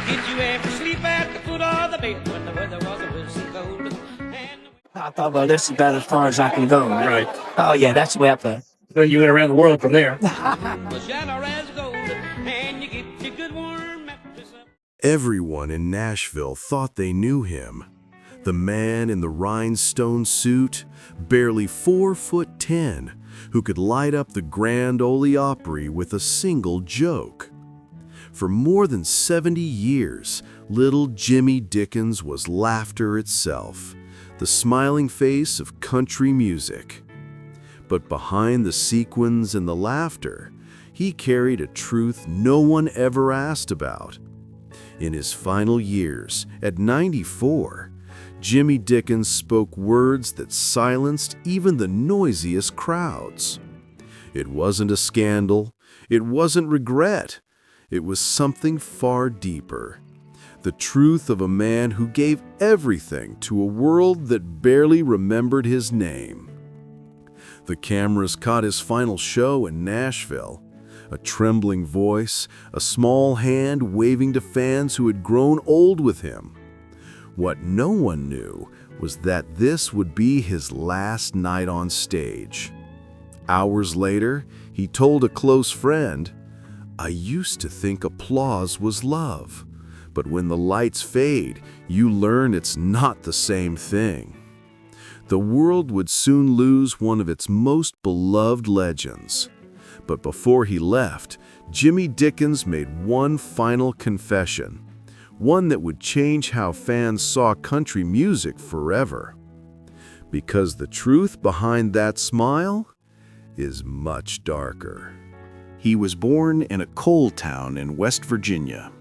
Did you ever sleep at the foot of the bed when the weather was a whistling cold? I thought, well, this is about as far as I can go. Right. Oh, yeah, that's the way I play. So you went around the world from there. Was shallow as gold, and you get your good warm mattress up. Everyone in Nashville thought they knew him. The man in the rhinestone suit, barely 4'10", who could light up the Grand Ole Opry with a single joke. For more than 70 years, Little Jimmy Dickens was laughter itself, the smiling face of country music. But behind the sequins and the laughter, he carried a truth no one ever asked about. In his final years, at 94, Jimmy Dickens spoke words that silenced even the noisiest crowds. It wasn't a scandal, it wasn't regret, it was something far deeper. The truth of a man who gave everything to a world that barely remembered his name. The cameras caught his final show in Nashville. A trembling voice, a small hand waving to fans who had grown old with him. What no one knew was that this would be his last night on stage. Hours later, he told a close friend, "I used to think applause was love, but when the lights fade, you learn it's not the same thing." The world would soon lose one of its most beloved legends. But before he left, Jimmy Dickens made one final confession, one that would change how fans saw country music forever. Because the truth behind that smile is much darker. He was born in a coal town in West Virginia,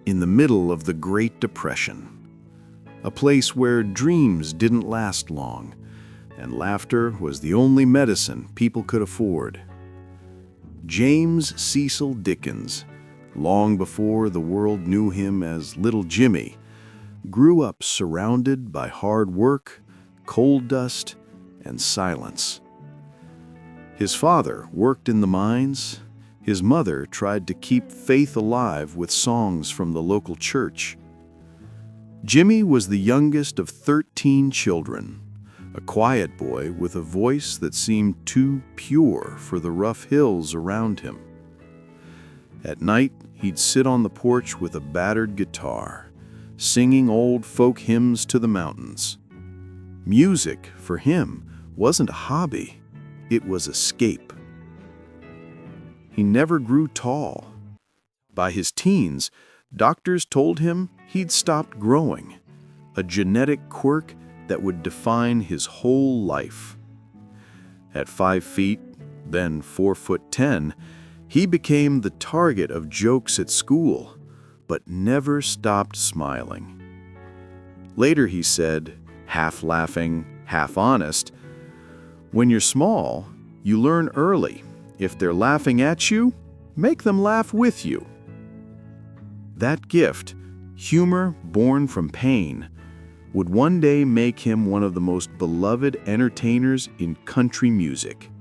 in the middle of the Great Depression, a place where dreams didn't last long, and laughter was the only medicine people could afford. James Cecil Dickens, long before the world knew him as Little Jimmy, grew up surrounded by hard work, coal dust, and silence. His father worked in the mines. His mother tried to keep faith alive with songs from the local church. Jimmy was the youngest of 13 children, a quiet boy with a voice that seemed too pure for the rough hills around him. At night, he'd sit on the porch with a battered guitar, singing old folk hymns to the mountains. Music, for him, wasn't a hobby, it was escape. He never grew tall. By his teens, doctors told him he'd stopped growing, a genetic quirk that would define his whole life. At 5 feet, then 4'10", he became the target of jokes at school, but never stopped smiling. Later he said, half laughing, half honest, "When you're small, you learn early. If they're laughing at you, make them laugh with you." That gift, humor born from pain, would one day make him one of the most beloved entertainers in country music.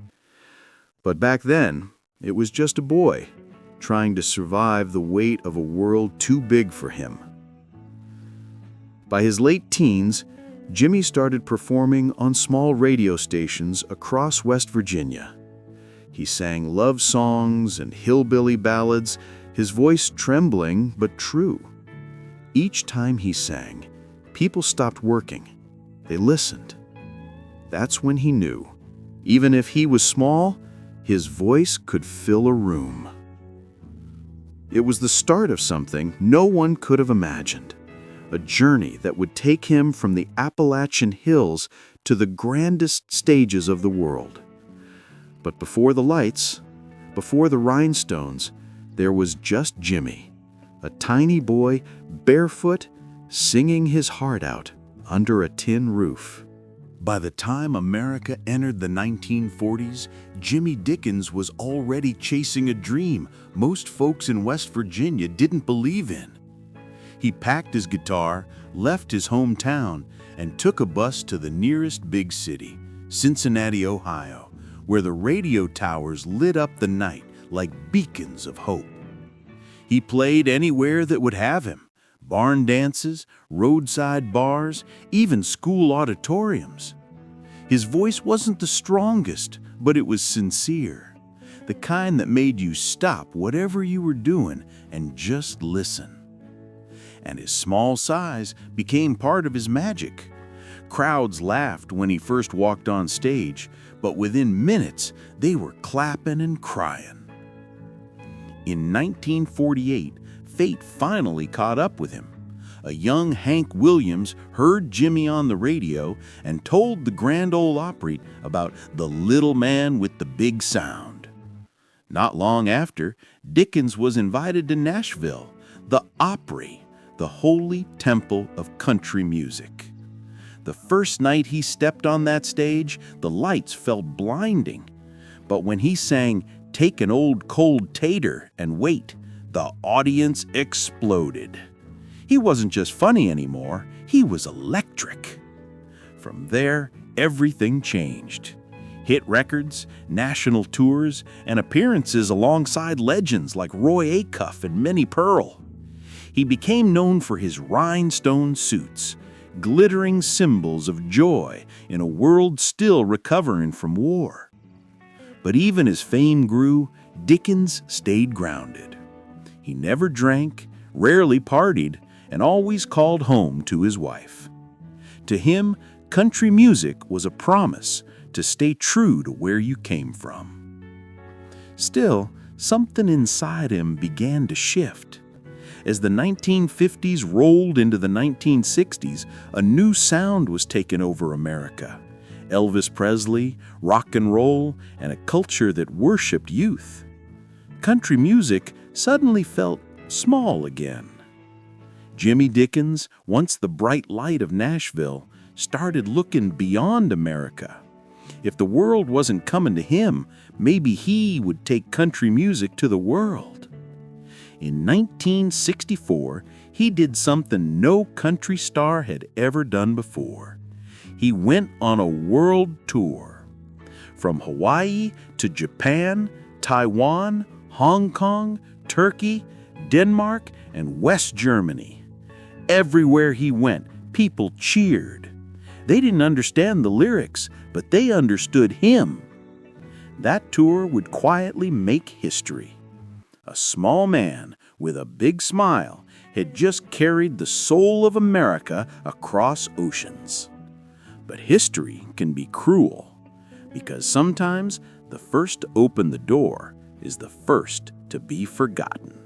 But back then, it was just a boy, trying to survive the weight of a world too big for him. By his late teens, Jimmy started performing on small radio stations across West Virginia. He sang love songs and hillbilly ballads, his voice trembling but true. Each time he sang, people stopped working. They listened. That's when he knew, even if he was small, his voice could fill a room. It was the start of something no one could have imagined, a journey that would take him from the Appalachian hills to the grandest stages of the world. But before the lights, before the rhinestones, there was just Jimmy, a tiny boy, barefoot, singing his heart out under a tin roof. By the time America entered the 1940s, Jimmy Dickens was already chasing a dream most folks in West Virginia didn't believe in. He packed his guitar, left his hometown, and took a bus to the nearest big city, Cincinnati, Ohio, where the radio towers lit up the night like beacons of hope. He played anywhere that would have him, barn dances, roadside bars, even school auditoriums. His voice wasn't the strongest, but it was sincere, the kind that made you stop whatever you were doing and just listen. And his small size became part of his magic. Crowds laughed when he first walked on stage, but within minutes they were clapping and crying. In 1948, fate finally caught up with him. A young Hank Williams heard Jimmy on the radio and told the Grand Ole Opry about the little man with the big sound. Not long after, Dickens was invited to Nashville, the Opry, the holy temple of country music. The first night he stepped on that stage, the lights felt blinding. But when he sang, "Take an Old Cold Tater and Wait," the audience exploded. He wasn't just funny anymore, he was electric. From there, everything changed. Hit records, national tours, and appearances alongside legends like Roy Acuff and Minnie Pearl. He became known for his rhinestone suits, glittering symbols of joy in a world still recovering from war. But even as fame grew, Dickens stayed grounded. He never drank, rarely partied, and always called home to his wife. To him, country music was a promise to stay true to where you came from. Still, something inside him began to shift. As the 1950s rolled into the 1960s, a new sound was taking over America. Elvis Presley, rock and roll, and a culture that worshiped youth. Country music suddenly felt small again. Jimmy Dickens, once the bright light of Nashville, started looking beyond America. If the world wasn't coming to him, maybe he would take country music to the world. In 1964, he did something no country star had ever done before. He went on a world tour. From Hawaii to Japan, Taiwan, Hong Kong, Turkey, Denmark, and West Germany. Everywhere he went, people cheered. They didn't understand the lyrics, but they understood him. That tour would quietly make history. A small man with a big smile had just carried the soul of America across oceans. But history can be cruel, because sometimes the first to open the door is the first to be forgotten.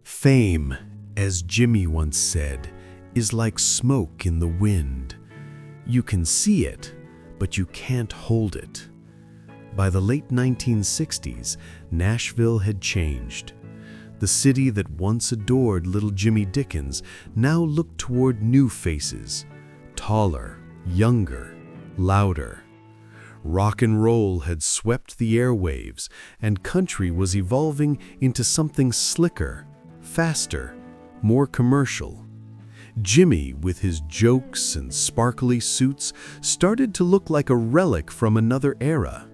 Fame, as Jimmy once said, is like smoke in the wind. You can see it, but you can't hold it. By the late 1960s, Nashville had changed. The city that once adored Little Jimmy Dickens now looked toward new faces, taller, younger, louder. Rock and roll had swept the airwaves, and country was evolving into something slicker, faster, more commercial. Jimmy, with his jokes and sparkly suits, started to look like a relic from another era.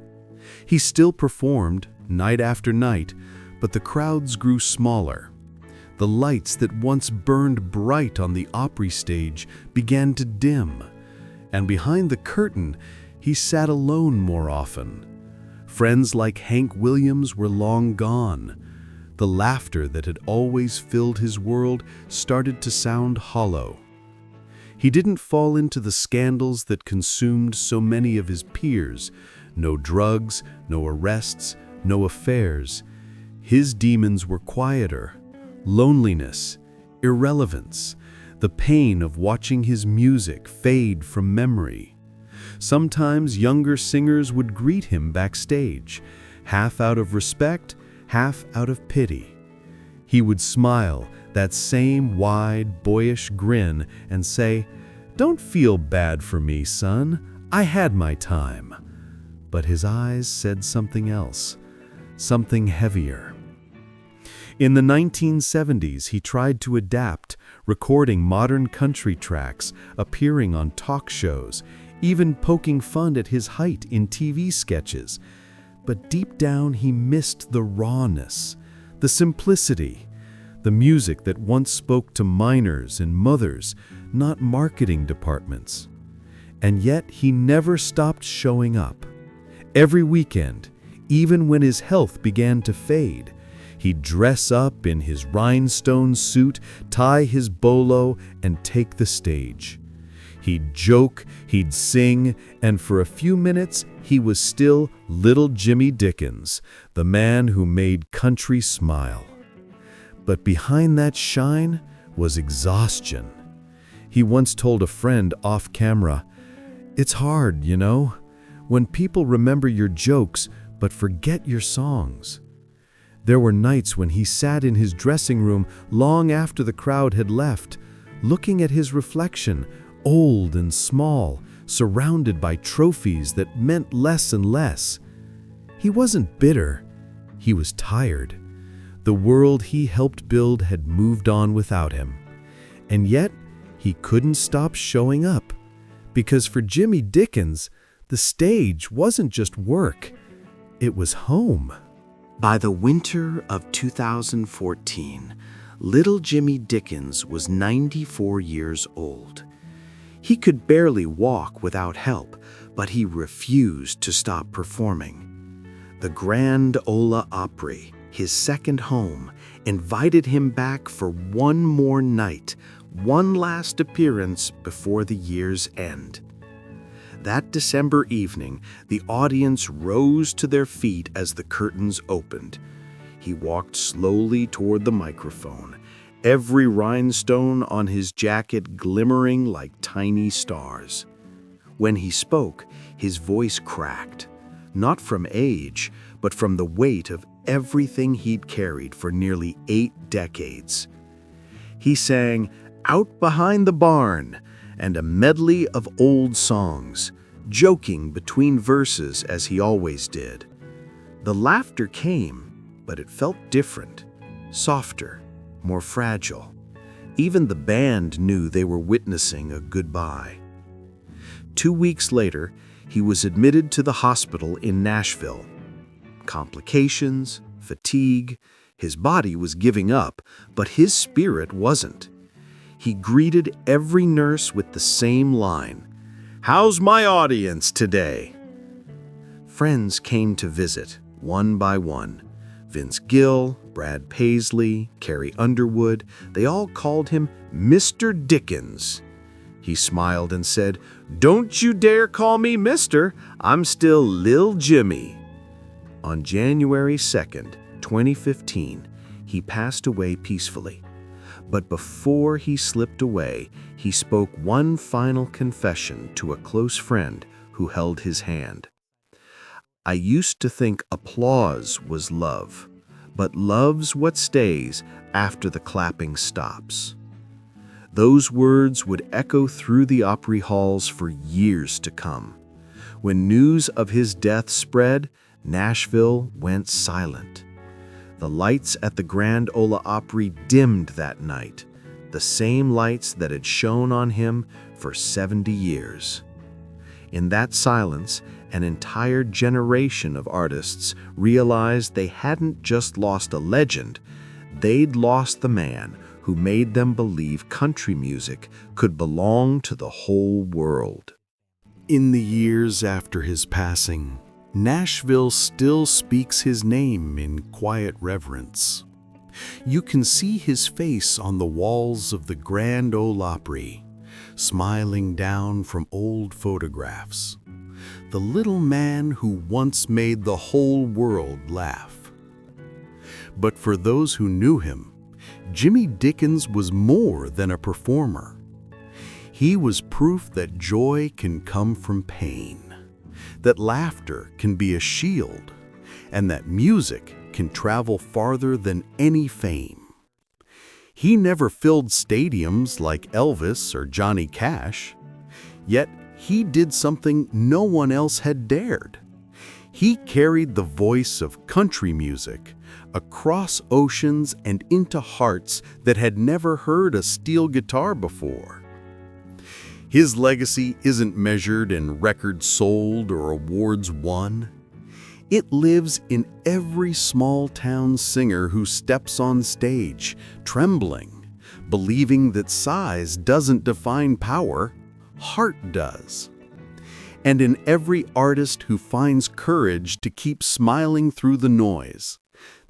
He still performed, night after night, but the crowds grew smaller. The lights that once burned bright on the Opry stage began to dim, and behind the curtain, he sat alone more often. Friends like Hank Williams were long gone. The laughter that had always filled his world started to sound hollow. He didn't fall into the scandals that consumed so many of his peers. No drugs, no arrests, no affairs. His demons were quieter. Loneliness, irrelevance, the pain of watching his music fade from memory. Sometimes younger singers would greet him backstage, half out of respect, half out of pity. He would smile, that same wide, boyish grin, and say, "Don't feel bad for me, son. I had my time." But his eyes said something else, something heavier. In the 1970s, he tried to adapt, recording modern country tracks, appearing on talk shows, even poking fun at his height in TV sketches. But deep down, he missed the rawness, the simplicity, the music that once spoke to miners and mothers, not marketing departments. And yet he never stopped showing up. Every weekend, even when his health began to fade, he'd dress up in his rhinestone suit, tie his bolo, and take the stage. He'd joke, he'd sing, and for a few minutes he was still Little Jimmy Dickens, the man who made country smile. But behind that shine was exhaustion. He once told a friend off camera, "It's hard, you know, when people remember your jokes but forget your songs." There were nights when he sat in his dressing room long after the crowd had left, looking at his reflection, old and small, surrounded by trophies that meant less and less. He wasn't bitter. He was tired. The world he helped build had moved on without him. And yet, he couldn't stop showing up. Because for Jimmy Dickens, the stage wasn't just work. It was home. By the winter of 2014, little Jimmy Dickens was 94 years old. He could barely walk without help, but he refused to stop performing. The Grand Ole Opry, his second home, invited him back for one more night, one last appearance before the year's end. That December evening, the audience rose to their feet as the curtains opened. He walked slowly toward the microphone, every rhinestone on his jacket glimmering like tiny stars. When he spoke, his voice cracked, not from age, but from the weight of everything he'd carried for nearly 8 decades. He sang "Out Behind the Barn" and a medley of old songs, joking between verses as he always did. The laughter came, but it felt different, softer, more fragile. Even the band knew they were witnessing a goodbye. 2 weeks later, he was admitted to the hospital in Nashville. Complications, fatigue, his body was giving up, but his spirit wasn't. He greeted every nurse with the same line, "How's my audience today?" Friends came to visit, one by one. Vince Gill, Brad Paisley, Carrie Underwood, they all called him Mr. Dickens. He smiled and said, "Don't you dare call me Mr. I'm still Lil Jimmy." On January 2nd, 2015, he passed away peacefully. But before he slipped away, he spoke one final confession to a close friend who held his hand. "I used to think applause was love, but love's what stays after the clapping stops." Those words would echo through the Opry halls for years to come. When news of his death spread, Nashville went silent. The lights at the Grand Ole Opry dimmed that night, the same lights that had shone on him for 70 years. In that silence, an entire generation of artists realized they hadn't just lost a legend, they'd lost the man who made them believe country music could belong to the whole world. In the years after his passing, Nashville still speaks his name in quiet reverence. You can see his face on the walls of the Grand Ole Opry, smiling down from old photographs. The little man who once made the whole world laugh. But for those who knew him, Jimmy Dickens was more than a performer. He was proof that joy can come from pain, that laughter can be a shield, and that music can travel farther than any fame. He never filled stadiums like Elvis or Johnny Cash, yet he did something no one else had dared. He carried the voice of country music across oceans and into hearts that had never heard a steel guitar before. His legacy isn't measured in records sold or awards won. It lives in every small-town singer who steps on stage, trembling, believing that size doesn't define power, heart does. And in every artist who finds courage to keep smiling through the noise,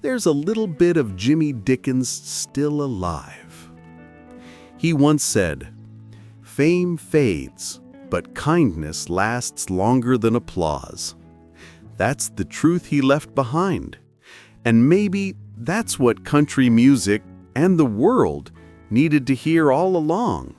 there's a little bit of Jimmy Dickens still alive. He once said, "Fame fades, but kindness lasts longer than applause." That's the truth he left behind. And maybe that's what country music and the world needed to hear all along.